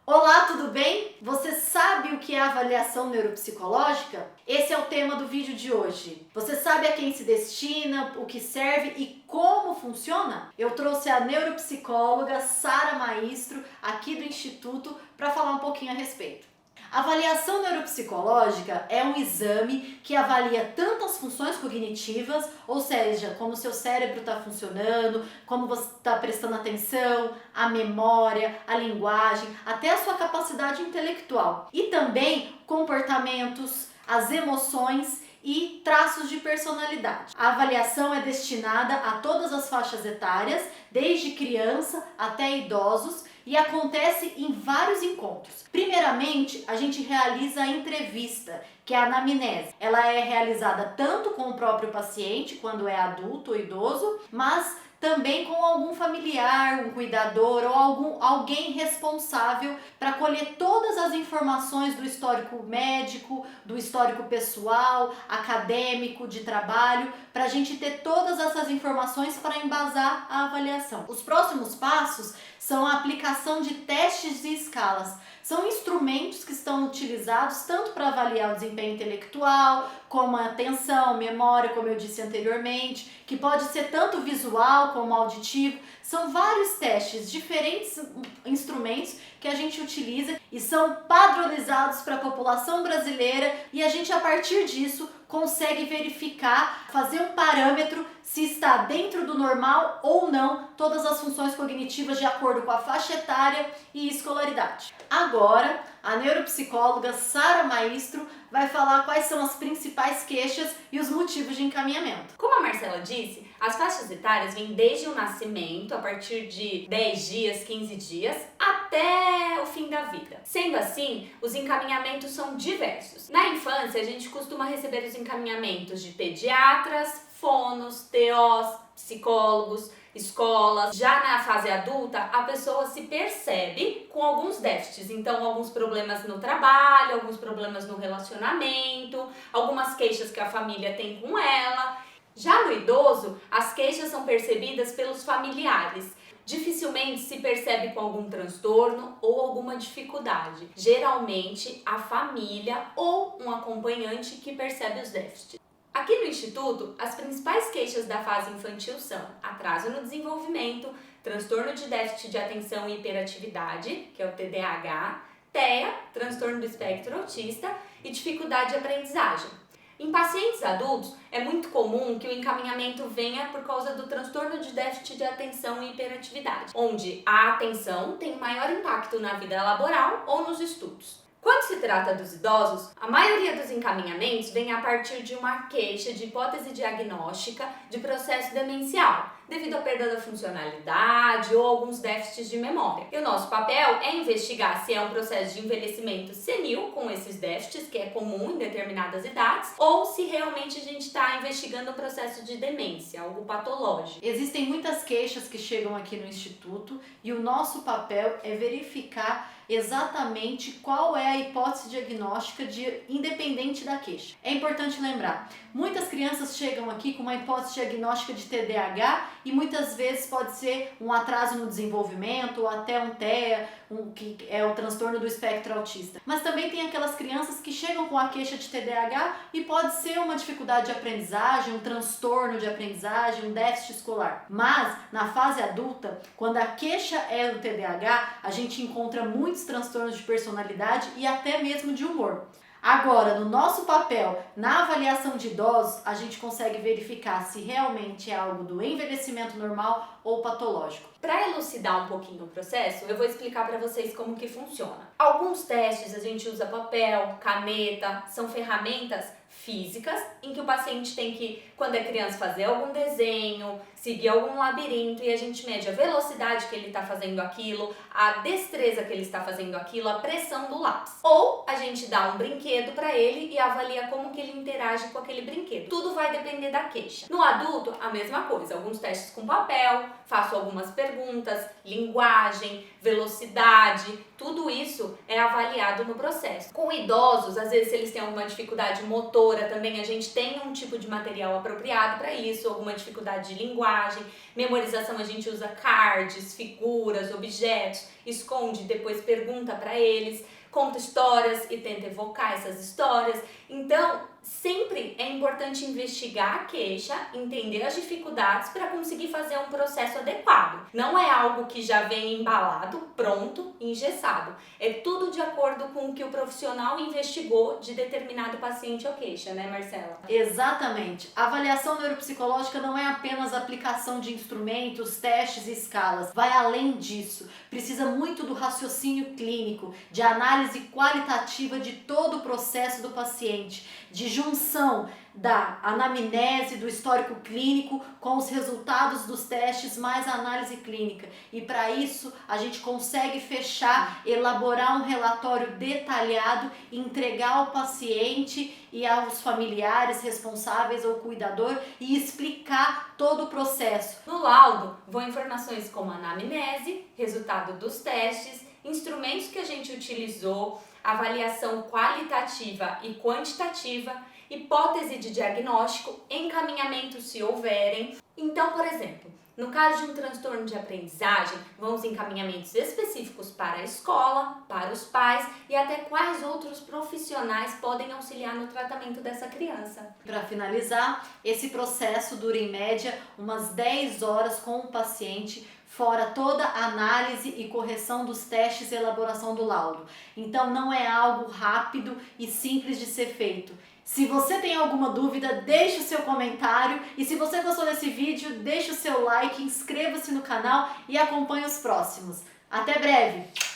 Olá, tudo bem? Você sabe o que é avaliação neuropsicológica? Esse é o tema do vídeo de hoje. Você sabe a quem se destina, o que serve e como funciona? Eu trouxe a neuropsicóloga Sara Maestro aqui do Instituto para falar um pouquinho a respeito. A avaliação neuropsicológica é um exame que avalia tanto as funções cognitivas, ou seja, como o seu cérebro está funcionando, como você está prestando atenção, a memória, a linguagem, até a sua capacidade intelectual. E também comportamentos, as emoções e traços de personalidade. A avaliação é destinada a todas as faixas etárias, desde criança até idosos, e acontece em vários encontros. Primeiramente, a gente realiza a entrevista, que é a anamnese. Ela é realizada tanto com o próprio paciente, quando é adulto ou idoso, mas também com algum familiar, um cuidador ou alguém responsável para colher todas as informações do histórico médico, do histórico pessoal, acadêmico, de trabalho, para a gente ter todas essas informações para embasar a avaliação. Os próximos passos são a aplicação de testes e escalas. São instrumentos que estão utilizados tanto para avaliar o desempenho intelectual, como a atenção, memória, como eu disse anteriormente, que pode ser tanto visual como auditivo. São vários testes, diferentes instrumentos que a gente utiliza e são padronizados para a população brasileira, e a gente, a partir disso, consegue verificar, fazer um parâmetro se está dentro do normal ou não todas as funções cognitivas de acordo com a faixa etária e escolaridade. Agora, a neuropsicóloga Sara Maestro vai falar quais são as principais queixas e os motivos de encaminhamento. Como a Marcela disse, as faixas etárias vêm desde o nascimento, a partir de 10 dias, 15 dias, até o fim da vida. Sendo assim, os encaminhamentos são diversos. Na infância, a gente costuma receber os encaminhamentos de pediatras, fonos, TOs, psicólogos, escolas. Já na fase adulta, a pessoa se percebe com alguns déficits, então alguns problemas no trabalho, alguns problemas no relacionamento, algumas queixas que a família tem com ela. Já no idoso, as queixas são percebidas pelos familiares. Dificilmente se percebe com algum transtorno ou alguma dificuldade. Geralmente, a família ou um acompanhante que percebe os déficits. Aqui no Instituto, as principais queixas da fase infantil são atraso no desenvolvimento, transtorno de déficit de atenção e hiperatividade, que é o TDAH, TEA, transtorno do espectro autista, e dificuldade de aprendizagem. Em pacientes adultos, é muito comum que o encaminhamento venha por causa do transtorno de déficit de atenção e hiperatividade, onde a atenção tem maior impacto na vida laboral ou nos estudos. Quando se trata dos idosos, a maioria dos encaminhamentos vem a partir de uma queixa de hipótese diagnóstica de processo demencial, devido à perda da funcionalidade ou alguns déficits de memória. E o nosso papel é investigar se é um processo de envelhecimento senil com esses déficits, que é comum em determinadas idades, ou se realmente a gente está investigando um processo de demência, algo patológico. Existem muitas queixas que chegam aqui no Instituto e o nosso papel é verificar exatamente qual é a hipótese diagnóstica independente da queixa. É importante lembrar, muitas crianças chegam aqui com uma hipótese diagnóstica de TDAH e muitas vezes pode ser um atraso no desenvolvimento ou até um TEA, que é o transtorno do espectro autista. Mas também tem aquelas crianças que chegam com a queixa de TDAH e pode ser uma dificuldade de aprendizagem, um transtorno de aprendizagem, um déficit escolar. Mas na fase adulta, quando a queixa é o TDAH, a gente encontra muitos transtornos de personalidade e até mesmo de humor. Agora, no nosso papel, na avaliação de idosos, a gente consegue verificar se realmente é algo do envelhecimento normal ou patológico. Para elucidar um pouquinho o processo, eu vou explicar para vocês como que funciona. Alguns testes a gente usa papel, caneta, são ferramentas físicas em que o paciente tem que, quando é criança, fazer algum desenho, seguir algum labirinto, e a gente mede a velocidade que ele está fazendo aquilo, a destreza que ele está fazendo aquilo, a pressão do lápis. Ou a gente dá um brinquedo para ele e avalia como que ele interage com aquele brinquedo. Tudo vai depender da queixa. No adulto, a mesma coisa, alguns testes com papel, faço algumas perguntas perguntas, linguagem, velocidade, tudo isso é avaliado no processo. Com idosos, às vezes eles têm alguma dificuldade motora também, a gente tem um tipo de material apropriado para isso, alguma dificuldade de linguagem, memorização a gente usa cards, figuras, objetos, esconde, depois pergunta para eles, conta histórias e tenta evocar essas histórias. Então, sempre é importante investigar a queixa, entender as dificuldades para conseguir fazer um processo adequado. Não é algo que já vem embalado, pronto, engessado. É tudo de acordo com o que o profissional investigou de determinado paciente ou queixa, né, Marcela? Exatamente. A avaliação neuropsicológica não é apenas a aplicação de instrumentos, testes e escalas. Vai além disso. Precisa muito do raciocínio clínico, de análise qualitativa de todo o processo do paciente, de junção da anamnese, do histórico clínico com os resultados dos testes mais a análise clínica. E para isso a gente consegue fechar, elaborar um relatório detalhado, entregar ao paciente e aos familiares responsáveis ou cuidador e explicar todo o processo. No laudo vão informações como anamnese, resultado dos testes, instrumentos que a gente utilizou, avaliação qualitativa e quantitativa, hipótese de diagnóstico, encaminhamento se houverem. Então, por exemplo, no caso de um transtorno de aprendizagem, vão os encaminhamentos específicos para a escola, para os pais e até quais outros profissionais podem auxiliar no tratamento dessa criança. Para finalizar, esse processo dura em média umas 10 horas com o paciente, fora toda a análise e correção dos testes e elaboração do laudo. Então não é algo rápido e simples de ser feito. Se você tem alguma dúvida, deixe o seu comentário e se você gostou desse vídeo, deixe o seu like, inscreva-se no canal e acompanhe os próximos. Até breve!